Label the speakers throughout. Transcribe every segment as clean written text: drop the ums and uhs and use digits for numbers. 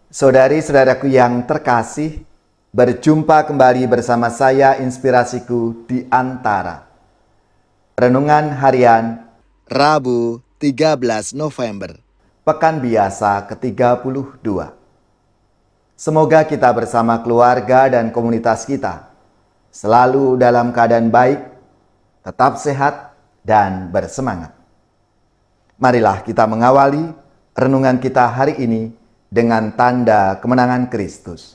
Speaker 1: Saudari-saudaraku yang terkasih, berjumpa kembali bersama saya Inspirasiku di Antara. Renungan Harian Rabu 13 November, Pekan Biasa ke-32. Semoga kita bersama keluarga dan komunitas kita selalu dalam keadaan baik, tetap sehat, dan bersemangat. Marilah kita mengawali renungan kita hari ini dengan tanda kemenangan Kristus.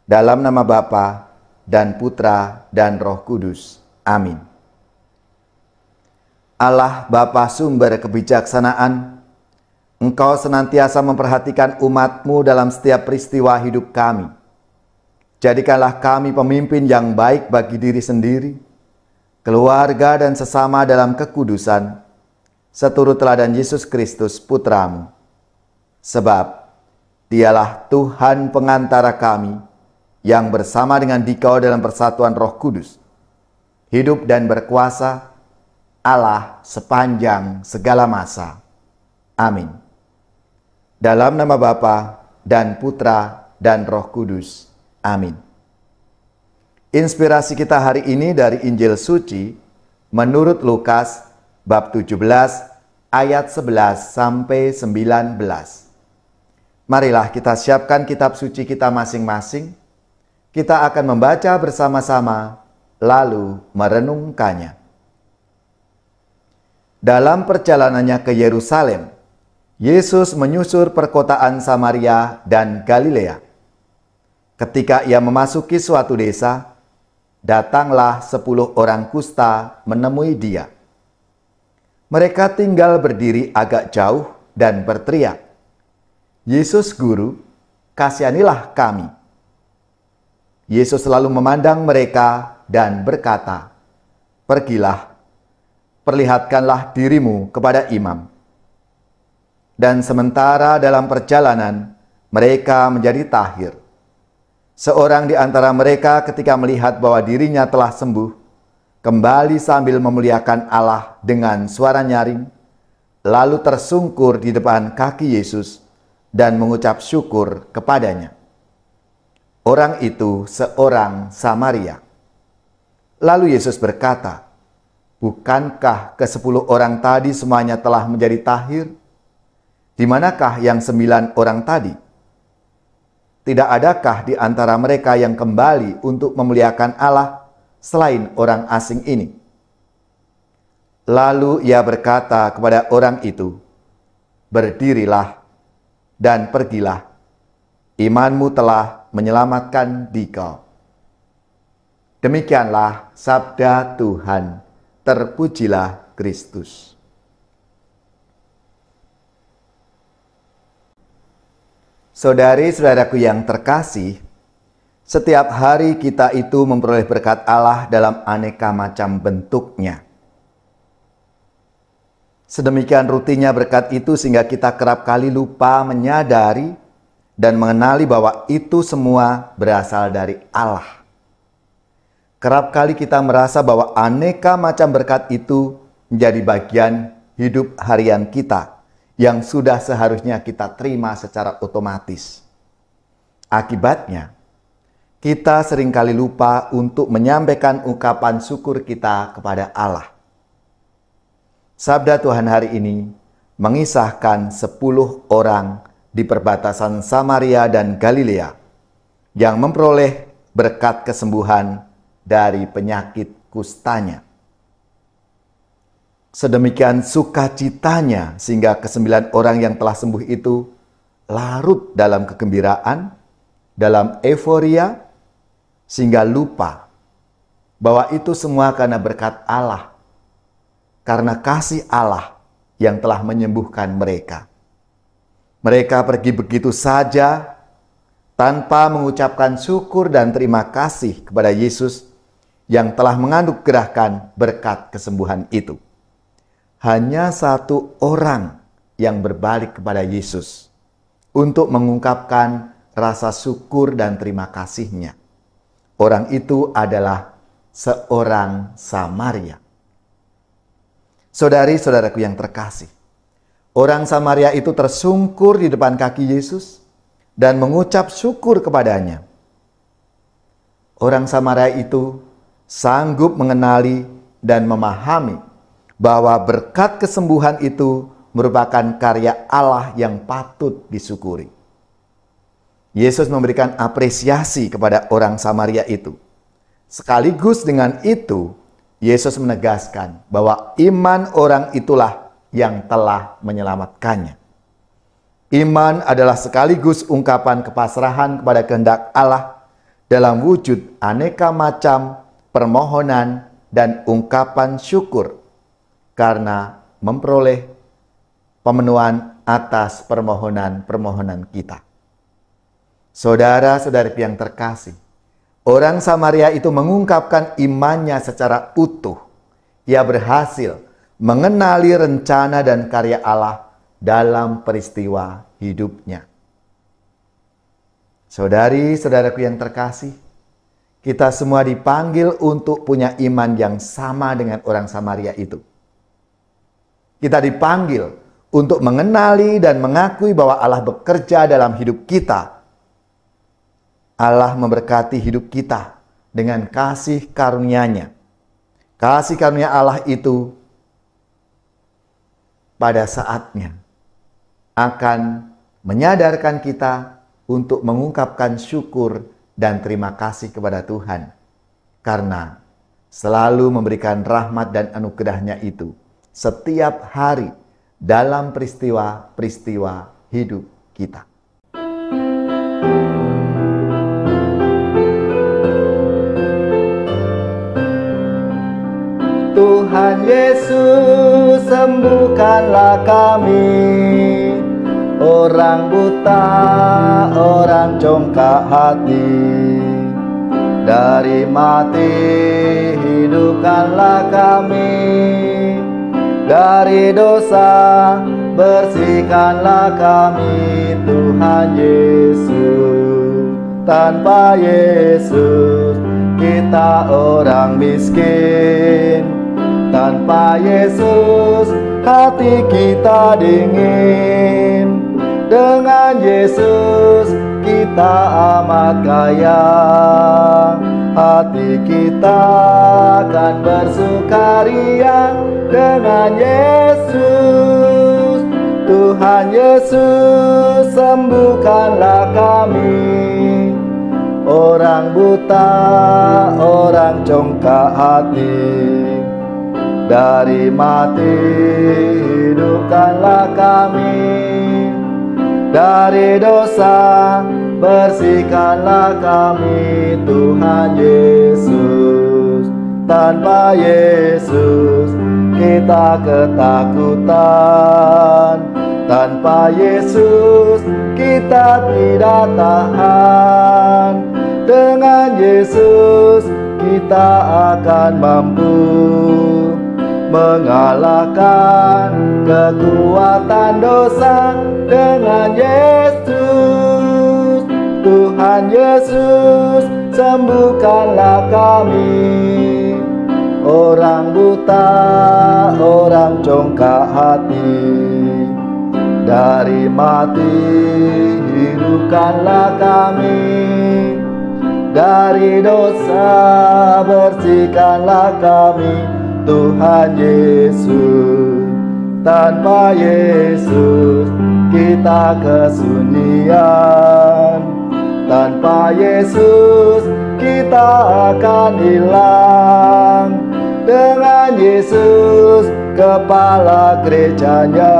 Speaker 1: Dalam nama Bapa dan Putra dan Roh Kudus. Amin. Allah Bapa sumber kebijaksanaan, Engkau senantiasa memperhatikan umat-Mu dalam setiap peristiwa hidup kami. Jadikanlah kami pemimpin yang baik bagi diri sendiri, keluarga dan sesama dalam kekudusan, seturut teladan Yesus Kristus Putra-Mu. Sebab Dialah Tuhan pengantara kami yang bersama dengan Dikau dalam persatuan Roh Kudus, hidup dan berkuasa Allah sepanjang segala masa. Amin. Dalam nama Bapa dan Putra dan Roh Kudus. Amin. Inspirasi kita hari ini dari Injil Suci menurut Lukas bab 17 ayat 11 sampai 19. Marilah kita siapkan kitab suci kita masing-masing. Kita akan membaca bersama-sama, lalu merenungkannya. Dalam perjalanannya ke Yerusalem, Yesus menyusur perkotaan Samaria dan Galilea. Ketika ia memasuki suatu desa, datanglah 10 orang kusta menemui dia. Mereka tinggal berdiri agak jauh dan berteriak, "Yesus Guru, kasihanilah kami." Yesus selalu memandang mereka dan berkata, "Pergilah, perlihatkanlah dirimu kepada imam." Dan sementara dalam perjalanan, mereka menjadi tahir. Seorang di antara mereka ketika melihat bahwa dirinya telah sembuh, kembali sambil memuliakan Allah dengan suara nyaring, lalu tersungkur di depan kaki Yesus dan mengucap syukur kepadanya. Orang itu seorang Samaria. Lalu Yesus berkata, "Bukankah ke-10 orang tadi semuanya telah menjadi tahir? Di manakah yang 9 orang tadi? Tidak adakah di antara mereka yang kembali untuk memuliakan Allah selain orang asing ini?" Lalu ia berkata kepada orang itu, "Berdirilah dan pergilah, imanmu telah menyelamatkan dikau." Demikianlah sabda Tuhan. Terpujilah Kristus. Saudari-saudaraku yang terkasih, setiap hari kita itu memperoleh berkat Allah dalam aneka macam bentuknya. Sedemikian rutinnya berkat itu sehingga kita kerap kali lupa menyadari dan mengenali bahwa itu semua berasal dari Allah. Kerap kali kita merasa bahwa aneka macam berkat itu menjadi bagian hidup harian kita yang sudah seharusnya kita terima secara otomatis. Akibatnya, kita seringkali lupa untuk menyampaikan ungkapan syukur kita kepada Allah. Sabda Tuhan hari ini mengisahkan 10 orang di perbatasan Samaria dan Galilea yang memperoleh berkat kesembuhan dari penyakit kustanya. Sedemikian sukacitanya sehingga ke-9 orang yang telah sembuh itu larut dalam kegembiraan, dalam euforia, sehingga lupa bahwa itu semua karena berkat Allah, karena kasih Allah yang telah menyembuhkan mereka. Mereka pergi begitu saja tanpa mengucapkan syukur dan terima kasih kepada Yesus yang telah menganugerahkan berkat kesembuhan itu. Hanya 1 orang yang berbalik kepada Yesus untuk mengungkapkan rasa syukur dan terima kasihnya. Orang itu adalah seorang Samaria. Saudari-saudaraku yang terkasih, orang Samaria itu tersungkur di depan kaki Yesus, dan mengucap syukur kepadanya. Orang Samaria itu sanggup mengenali dan memahami bahwa berkat kesembuhan itu merupakan karya Allah yang patut disyukuri. Yesus memberikan apresiasi kepada orang Samaria itu. Sekaligus dengan itu, Yesus menegaskan bahwa iman orang itulah yang telah menyelamatkannya. Iman adalah sekaligus ungkapan kepasrahan kepada kehendak Allah dalam wujud aneka macam permohonan dan ungkapan syukur karena memperoleh pemenuhan atas permohonan-permohonan kita. Saudara-saudari yang terkasih, orang Samaria itu mengungkapkan imannya secara utuh. Ia berhasil mengenali rencana dan karya Allah dalam peristiwa hidupnya. Saudari-saudaraku yang terkasih, kita semua dipanggil untuk punya iman yang sama dengan orang Samaria itu. Kita dipanggil untuk mengenali dan mengakui bahwa Allah bekerja dalam hidup kita. Allah memberkati hidup kita dengan kasih karunia-Nya. Kasih karunia Allah itu pada saatnya akan menyadarkan kita untuk mengungkapkan syukur dan terima kasih kepada Tuhan. Karena selalu memberikan rahmat dan anugerah-Nya itu setiap hari dalam peristiwa-peristiwa hidup kita. Tuhan Yesus, sembuhkanlah kami, orang buta, orang congkak hati. Dari mati hidupkanlah kami, dari dosa bersihkanlah kami. Tuhan Yesus, tanpa Yesus kita orang miskin. Tanpa Yesus hati kita dingin. Dengan Yesus kita amat kaya. Hati kita akan bersukaria dengan Yesus. Tuhan Yesus, sembuhkanlah kami, orang buta, orang congkak hati. Dari mati hidupkanlah kami, dari dosa bersihkanlah kami. Tuhan Yesus, tanpa Yesus kita ketakutan. Tanpa Yesus kita tidak tahan. Dengan Yesus kita akan mampu mengalahkan kekuatan dosa. Dengan Yesus, Tuhan Yesus, sembuhkanlah kami, orang buta, orang congkak hati. Dari mati hidupkanlah kami, dari dosa bersihkanlah kami. Tuhan Yesus, tanpa Yesus kita kesunyian. Tanpa Yesus kita akan hilang. Dengan Yesus kepala gerejanya,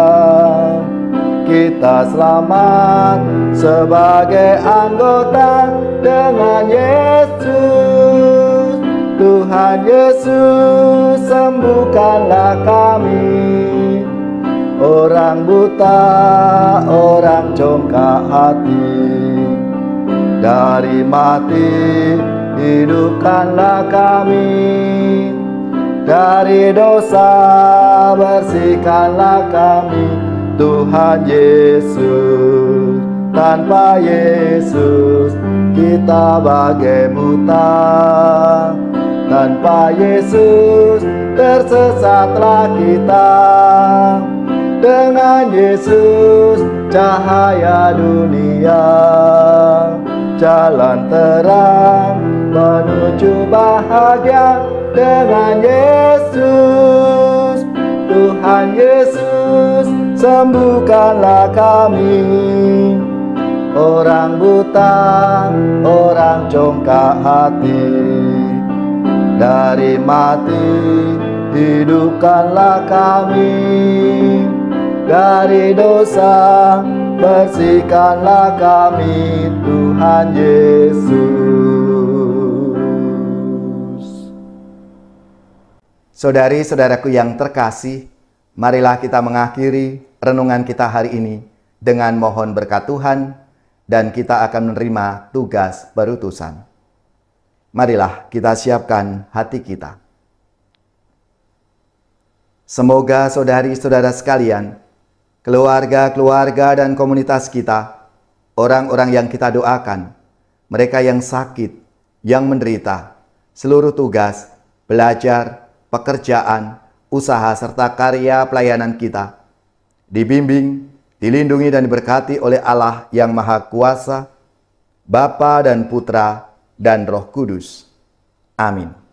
Speaker 1: kita selamat sebagai anggota. Dengan Yesus, Tuhan Yesus, sembuhkanlah kami, orang buta, orang congkak hati. Dari mati hidupkanlah kami, dari dosa bersihkanlah kami. Tuhan Yesus, tanpa Yesus kita bagai buta. Tanpa Yesus tersesatlah kita. kita. Dengan Yesus cahaya dunia. jalan terang menuju bahagia dengan Yesus. Tuhan Yesus, sembuhkanlah kami, orang buta, orang congkak hati. Dari mati, hidupkanlah kami. Dari dosa, bersihkanlah kami, Tuhan Yesus. Saudari-saudaraku yang terkasih, marilah kita mengakhiri renungan kita hari ini dengan mohon berkat Tuhan, dan kita akan menerima tugas berutusan. Marilah kita siapkan hati kita. Semoga saudari-saudara sekalian, keluarga-keluarga dan komunitas kita, orang-orang yang kita doakan, mereka yang sakit, yang menderita, seluruh tugas, belajar, pekerjaan, usaha serta karya pelayanan kita, dibimbing, dilindungi dan diberkati oleh Allah yang Maha Kuasa, Bapa dan Putra dan Roh Kudus. Amin.